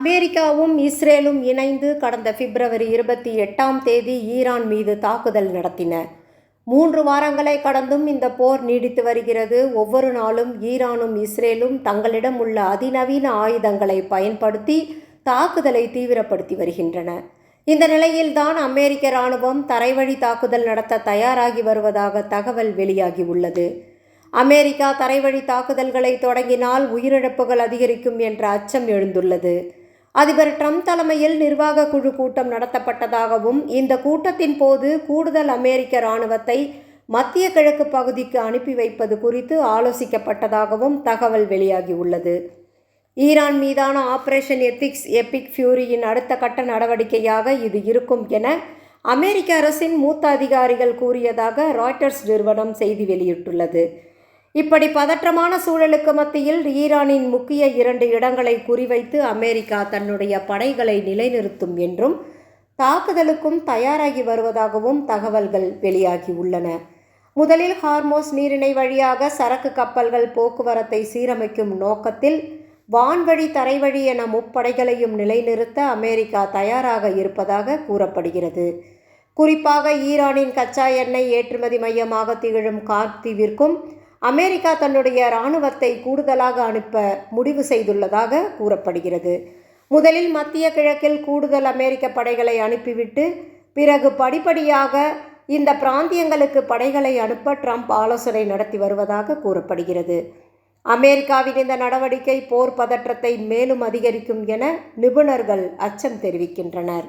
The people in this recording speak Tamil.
அமெரிக்காவும் இஸ்ரேலும் இணைந்து கடந்த பிப்ரவரி 28 ஈரான் மீது தாக்குதல் நடத்தின. 3 வாரங்களை கடந்தும் இந்த போர் நீடித்து வருகிறது. ஒவ்வொரு நாளும் ஈரானும் இஸ்ரேலும் தங்களிடம் உள்ள அதிநவீன ஆயுதங்களை பயன்படுத்தி தாக்குதலை தீவிரப்படுத்தி வருகின்றன. இந்த நிலையில்தான் அமெரிக்க இராணுவம் தரைவழி தாக்குதல் நடத்த தயாராகி வருவதாக தகவல் வெளியாகி உள்ளது. அமெரிக்கா தரைவழி தாக்குதல்களை தொடங்கினால் உயிரிழப்புகள் அதிகரிக்கும் என்ற அச்சம் எழுந்துள்ளது. அதிபர் ட்ரம்ப் தலைமையில் நிர்வாக குழு கூட்டம் நடத்தப்பட்டதாகவும் இந்த கூட்டத்தின் போது கூடுதல் அமெரிக்க இராணுவத்தை மத்திய கிழக்கு பகுதிக்கு அனுப்பி வைப்பது குறித்து ஆலோசிக்கப்பட்டதாகவும் தகவல் வெளியாகியுள்ளது. ஈரான் மீதான ஆபரேஷன் எபிக் ஃபியூரியின் அடுத்த கட்ட நடவடிக்கையாக இது இருக்கும் என அமெரிக்க அரசின் மூத்த அதிகாரிகள் கூறியதாக ராய்ட்டர்ஸ் நிறுவனம் செய்தி வெளியிட்டுள்ளது. இப்படி பதற்றமான சூழலுக்கு மத்தியில் ஈரானின் முக்கிய 2 இடங்களை குறிவைத்து அமெரிக்கா தன்னுடைய படைகளை நிலைநிறுத்தும் என்றும் தாக்குதலுக்கும் தயாராகி வருவதாகவும் தகவல்கள் வெளியாகி உள்ளன. முதலில் ஹார்மோஸ் நீரிணை வழியாக சரக்கு கப்பல்கள் போக்குவரத்தை சீரமைக்கும் நோக்கத்தில் வான்வழி தரைவழி என முப்படைகளையும் நிலைநிறுத்த அமெரிக்கா தயாராக இருப்பதாக கூறப்படுகிறது. குறிப்பாக ஈரானின் கச்சா எண்ணெய் ஏற்றுமதி மையமாக திகழும் கார்த்தீவிற்கும் அமெரிக்கா தன்னுடைய இராணுவத்தை கூடுதலாக அனுப்ப முடிவு செய்துள்ளதாக கூறப்படுகிறது. முதலில் மத்திய கிழக்கில் கூடுதல் அமெரிக்க படைகளை அனுப்பிவிட்டு பிறகு படிப்படியாக இந்த பிராந்தியங்களுக்கு படைகளை அனுப்ப ட்ரம்ப் ஆலோசனை நடத்தி வருவதாக கூறப்படுகிறது. அமெரிக்காவின் இந்த நடவடிக்கை போர் பதற்றத்தை மேலும் அதிகரிக்கும் என நிபுணர்கள் அச்சம் தெரிவிக்கின்றனர்.